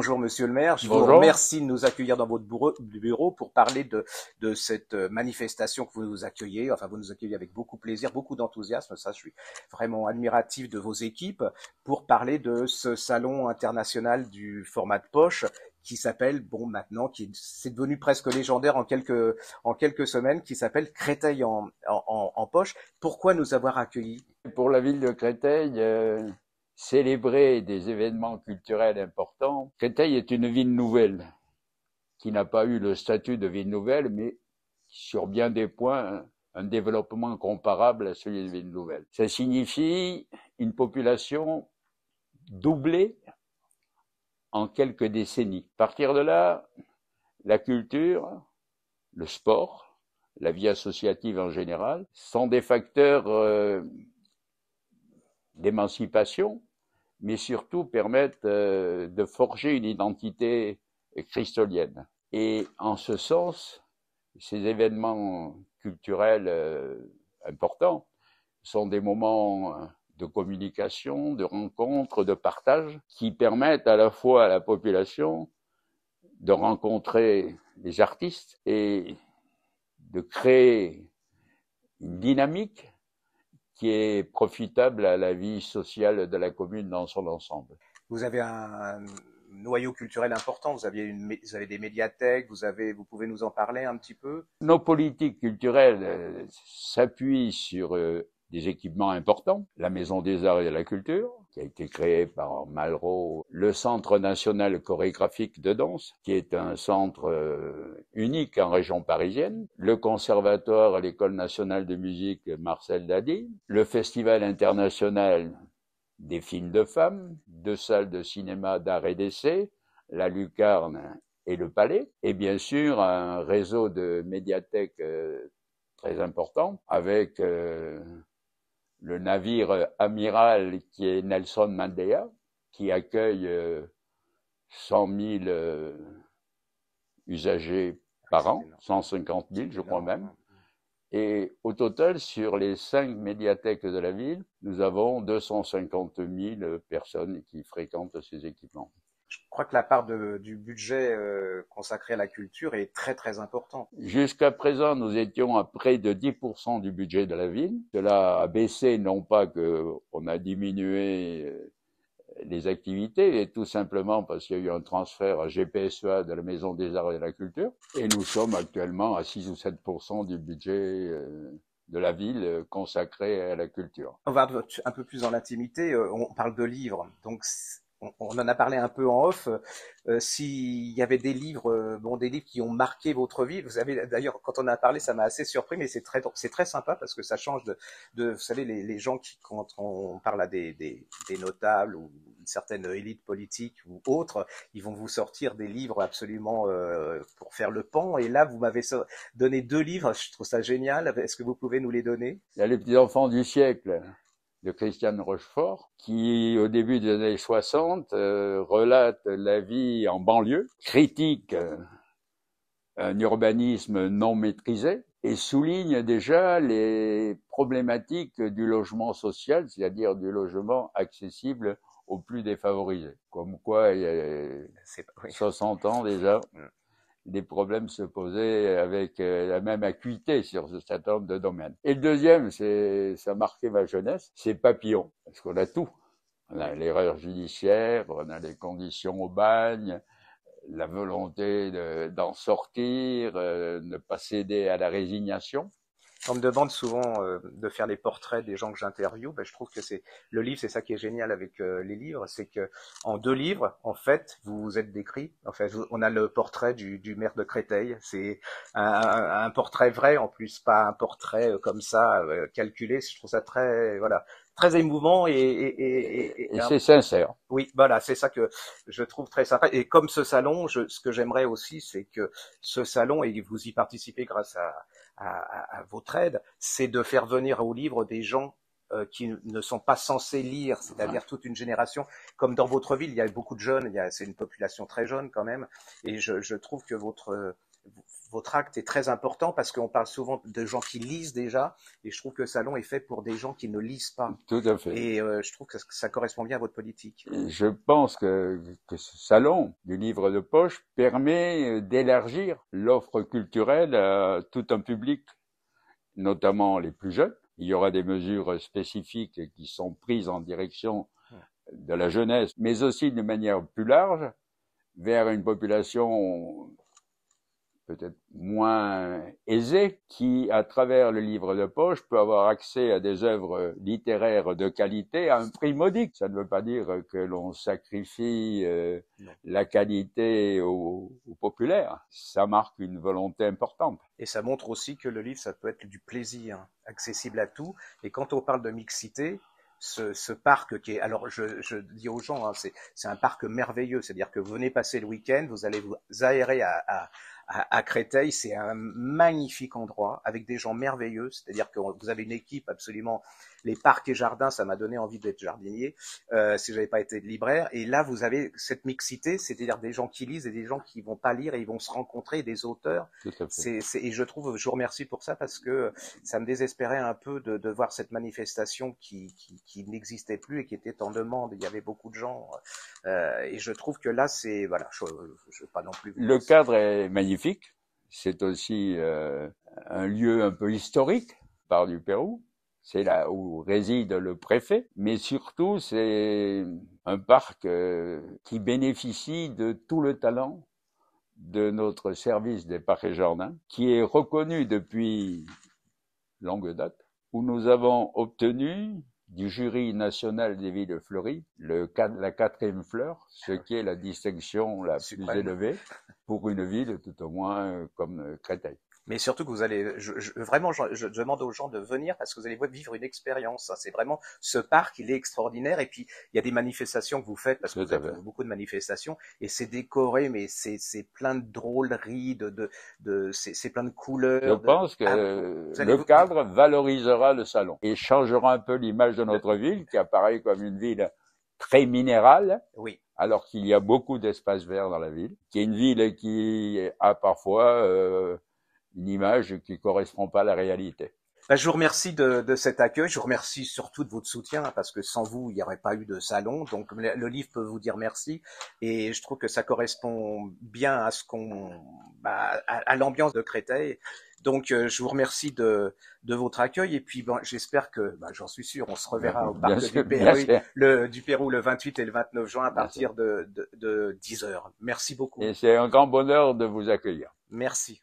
Bonjour Monsieur le maire, je vous Bonjour. remercie de nous accueillir dans votre bureau pour parler de cette manifestation que vous nous accueillez. Enfin, vous nous accueillez avec beaucoup de plaisir, beaucoup d'enthousiasme. Ça, je suis vraiment admiratif de vos équipes pour parler de ce salon international du format de poche qui s'appelle, bon maintenant, c'est devenu presque légendaire en quelques semaines, qui s'appelle Créteil en poche. Pourquoi nous avoir accueillis? Pour la ville de Créteil, célébrer des événements culturels importants. Créteil est une ville nouvelle qui n'a pas eu le statut de ville nouvelle, mais sur bien des points, un développement comparable à celui de ville nouvelle. Ça signifie une population doublée en quelques décennies. À partir de là, la culture, le sport, la vie associative en général, sont des facteurs d'émancipation, mais surtout permettent de forger une identité christolienne. Et en ce sens, ces événements culturels importants sont des moments de communication, de rencontre, de partage, qui permettent à la fois à la population de rencontrer les artistes et de créer une dynamique qui est profitable à la vie sociale de la commune dans son ensemble. Vous avez un noyau culturel important, vous avez des médiathèques, vous pouvez nous en parler un petit peu? Nos politiques culturelles s'appuient sur des équipements importants. La Maison des Arts et de la Culture, qui a été créée par Malraux, le Centre national chorégraphique de danse, qui est un centre unique en région parisienne, le Conservatoire à l'École nationale de musique Marcel Dady, le Festival international des films de femmes, 2 salles de cinéma d'art et d'essai, la Lucarne et le Palais, et bien sûr un réseau de médiathèques très important avec le navire amiral qui est Nelson Mandela, qui accueille 100 000 usagers par an, 150 000 je crois même. Et au total, sur les 5 médiathèques de la ville, nous avons 250 000 personnes qui fréquentent ces équipements. Je crois que la part du budget consacré à la culture est très très importante. Jusqu'à présent, nous étions à près de 10% du budget de la ville. Cela a baissé, non pas qu'on a diminué les activités, et tout simplement parce qu'il y a eu un transfert à GPSEA de la Maison des Arts et de la Culture. Et nous sommes actuellement à 6 ou 7% du budget de la ville consacré à la culture. On va un peu plus dans l'intimité, on parle de livres, donc on en a parlé un peu en off. S'il y avait des livres, des livres qui ont marqué votre vie, vous avez d'ailleurs, quand on a parlé, ça m'a assez surpris, mais c'est très sympa parce que ça change vous savez, les gens qui, quand on parle à des notables ou une certaine élite politique ou autre, ils vont vous sortir des livres absolument pour faire le pan. Et là, vous m'avez donné 2 livres, je trouve ça génial. Est-ce que vous pouvez nous les donner? Il y a Les petits enfants du siècle de Christiane Rochefort, qui, au début des années 60, relate la vie en banlieue, critique un urbanisme non maîtrisé et souligne déjà les problématiques du logement social, c'est-à-dire du logement accessible aux plus défavorisés. Comme quoi, il y a 60 ans déjà, des problèmes se posaient avec la même acuité sur ce certain nombre de domaines. Et le deuxième, ça a marqué ma jeunesse, c'est Papillon, parce qu'on a tout. On a l'erreur judiciaire, on a les conditions au bagne, la volonté d'en sortir, ne pas céder à la résignation. On me demande souvent de faire les portraits des gens que j'interviewe. Je trouve que le livre, c'est ça qui est génial avec les livres, c'est que en 2 livres, en fait, vous vous êtes décrit. En fait, on a le portrait du maire de Créteil. C'est un portrait vrai, en plus, pas un portrait comme ça calculé. Je trouve ça très émouvant et c'est sincère. Oui, voilà, c'est ça que je trouve très sympa. Et comme ce salon, ce que j'aimerais aussi, c'est que ce salon, et vous y participez grâce à votre aide, c'est de faire venir au livre des gens qui ne sont pas censés lire, c'est-à-dire toute une génération. Comme dans votre ville, il y a beaucoup de jeunes, c'est une population très jeune quand même, et je trouve que votre acte est très important parce qu'on parle souvent de gens qui lisent déjà, et je trouve que le salon est fait pour des gens qui ne lisent pas. Tout à fait. Et je trouve que ça correspond bien à votre politique. Je pense que ce salon du livre de poche permet d'élargir l'offre culturelle à tout un public, notamment les plus jeunes. Il y aura des mesures spécifiques qui sont prises en direction de la jeunesse, mais aussi de manière plus large, vers une population peut-être moins aisée, qui, à travers le livre de poche, peut avoir accès à des œuvres littéraires de qualité à un prix modique. Ça ne veut pas dire que l'on sacrifie la qualité au populaire. Ça marque une volonté importante. Et ça montre aussi que le livre, ça peut être du plaisir, accessible à tout. Et quand on parle de mixité, ce parc qui est, alors je dis aux gens, hein, c'est un parc merveilleux, c'est-à-dire que vous venez passer le week-end, vous allez vous aérer à Créteil, c'est un magnifique endroit avec des gens merveilleux, c'est-à-dire que vous avez une équipe absolument, les parcs et jardins, ça m'a donné envie d'être jardinier, si j'avais pas été libraire, et là vous avez cette mixité, c'est-à-dire des gens qui lisent et des gens qui vont pas lire et ils vont se rencontrer, des auteurs, et je vous remercie pour ça parce que ça me désespérait un peu de voir cette manifestation qui n'existait plus et qui était en demande, il y avait beaucoup de gens, et je trouve que là c'est, voilà, je veux pas non plus... Le cadre est magnifique. C'est aussi un lieu un peu historique, par du Pérou. C'est là où réside le préfet. Mais surtout, c'est un parc qui bénéficie de tout le talent de notre service des parcs et jardins, qui est reconnu depuis longue date, où nous avons obtenu du jury national des villes fleuries la 4e fleur, ce qui est la distinction la plus élevée pour une ville tout au moins comme Créteil. Mais surtout que vous allez, vraiment, je demande aux gens de venir parce que vous allez vivre une expérience. C'est vraiment, ce parc, il est extraordinaire. Et puis, il y a des manifestations que vous faites parce que vous avez beaucoup de manifestations et c'est décoré, mais c'est plein de drôleries, c'est plein de couleurs. Je pense que le cadre valorisera le salon et changera un peu l'image de notre ville qui apparaît comme une ville très minérale. Oui. Alors qu'il y a beaucoup d'espaces verts dans la ville, qui est une ville qui a parfois une image qui correspond pas à la réalité. Je vous remercie de cet accueil, je vous remercie surtout de votre soutien, parce que sans vous, il n'y aurait pas eu de salon, donc le livre peut vous dire merci, et je trouve que ça correspond bien à ce à l'ambiance de Créteil. Donc, je vous remercie de votre accueil, et puis j'espère que, j'en suis sûr, on se reverra au parc du Pérou le 28 et le 29 juin à partir de 10h. Merci beaucoup. Et c'est un grand bonheur de vous accueillir. Merci.